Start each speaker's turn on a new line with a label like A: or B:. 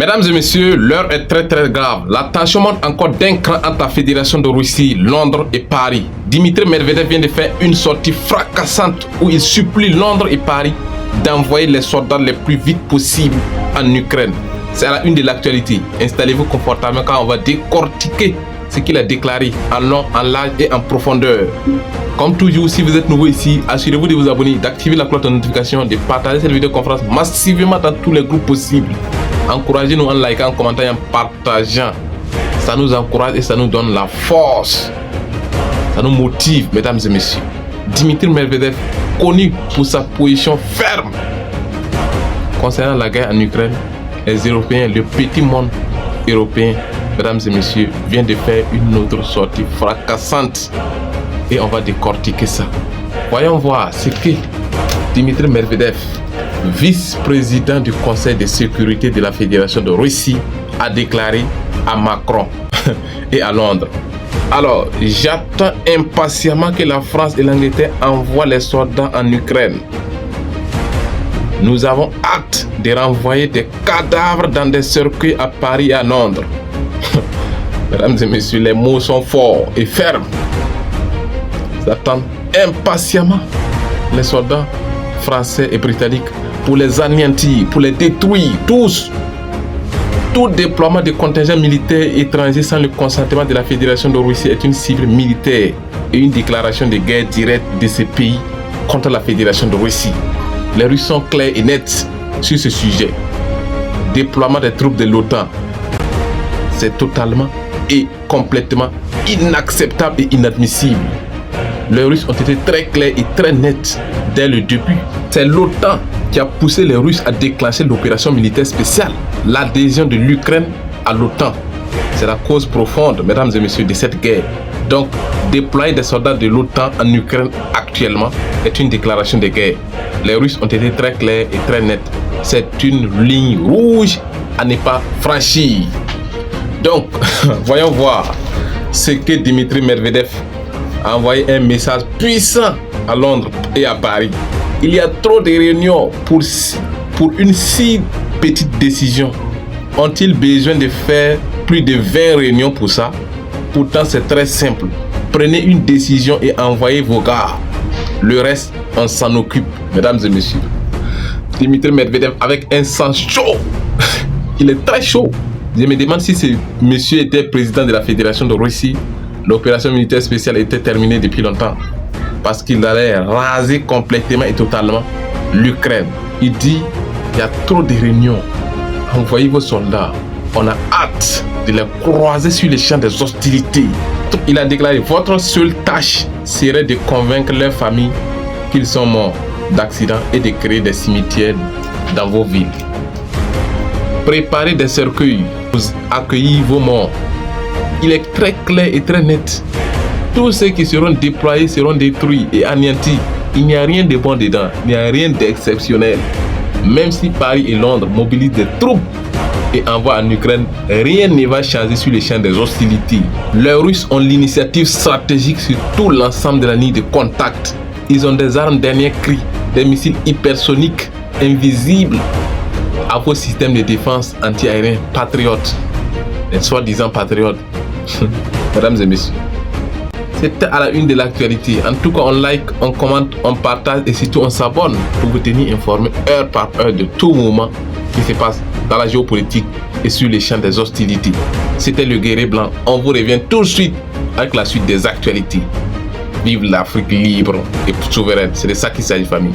A: Mesdames et messieurs, l'heure est très grave. La tension monte encore d'un cran entre la Fédération de Russie, Londres et Paris. Dimitri Medvedev vient de faire une sortie fracassante où il supplie Londres et Paris d'envoyer les soldats les plus vite possible en Ukraine. C'est à la une de l'actualité. Installez-vous confortablement car on va décortiquer ce qu'il a déclaré en long, en large et en profondeur. Comme toujours, si vous êtes nouveau ici, assurez-vous de vous abonner, d'activer la cloche de notification, de partager cette vidéoconférence massivement dans tous les groupes possibles. Encouragez-nous en likant, en commentant et en partageant. Ça nous encourage et ça nous donne la force. Ça nous motive, mesdames et messieurs. Dimitri Medvedev, connu pour sa position ferme concernant la guerre en Ukraine, les Européens, le petit monde européen, mesdames et messieurs, vient de faire une autre sortie fracassante. Et on va décortiquer ça. Voyons voir ce que Dimitri Medvedev, vice-président du Conseil de sécurité de la Fédération de Russie, a déclaré à Macron et à Londres. Alors, j'attends impatiemment que la France et l'Angleterre envoient les soldats en Ukraine. Nous avons hâte de renvoyer des cadavres dans des cercueils à Paris et à Londres. Mesdames et messieurs, les mots sont forts et fermes. J'attends impatiemment les soldats français et britanniques pour les anéantir, pour les détruire tous. Tout déploiement de contingents militaires étrangers sans le consentement de la Fédération de Russie est une cible militaire et une déclaration de guerre directe de ces pays contre la Fédération de Russie. Les Russes sont clairs et nets sur ce sujet. Déploiement des troupes de l'OTAN, c'est totalement et complètement inacceptable et inadmissible. Les Russes ont été très clairs et très nets dès le début. C'est l'OTAN qui a poussé les Russes à déclencher l'opération militaire spéciale, l'adhésion de l'Ukraine à l'OTAN. C'est la cause profonde, mesdames et messieurs, de cette guerre. Donc, déployer des soldats de l'OTAN en Ukraine actuellement est une déclaration de guerre. Les Russes ont été très clairs et très nets. C'est une ligne rouge à ne pas franchir. Donc, voyons voir ce que Dimitri Medvedev a envoyé un message puissant à Londres et à Paris. Il y a trop de réunions pour une si petite décision. Ont-ils besoin de faire plus de 20 réunions pour ça? Pourtant, c'est très simple. Prenez une décision et envoyez vos gars. Le reste, on s'en occupe, mesdames et messieurs. Dimitri Medvedev avec un sang chaud. Il est très chaud. Je me demande si ce monsieur était président de la Fédération de Russie. L'opération militaire spéciale était terminée depuis longtemps parce qu'il allait raser complètement et totalement l'Ukraine. Il dit, il y a trop de réunions. Envoyez vos soldats. On a hâte de les croiser sur les champs des hostilités. Il a déclaré, votre seule tâche serait de convaincre leurs familles qu'ils sont morts d'accident et de créer des cimetières dans vos villes. Préparez des cercueils pour accueillir vos morts. Il est très clair et très net. Tous ceux qui seront déployés seront détruits et anéantis. Il n'y a rien de bon dedans, il n'y a rien d'exceptionnel. Même si Paris et Londres mobilisent des troupes et envoient en Ukraine, rien ne va changer sur les champs des hostilités. Les Russes ont l'initiative stratégique sur tout l'ensemble de la ligne de contact. Ils ont des armes dernier cri, des missiles hypersoniques invisibles à vos systèmes de défense anti-aériens patriotes. Les soi-disant patriotes. Mesdames et messieurs, c'était à la une de l'actualité. En tout cas, on like, on commente, on partage et surtout on s'abonne pour vous tenir informé heure par heure de tout moment qui se passe dans la géopolitique et sur les champs des hostilités. C'était le Guerrier Blanc. On vous revient tout de suite avec la suite des actualités. Vive l'Afrique libre et souveraine. C'est de ça qu'il s'agit, famille.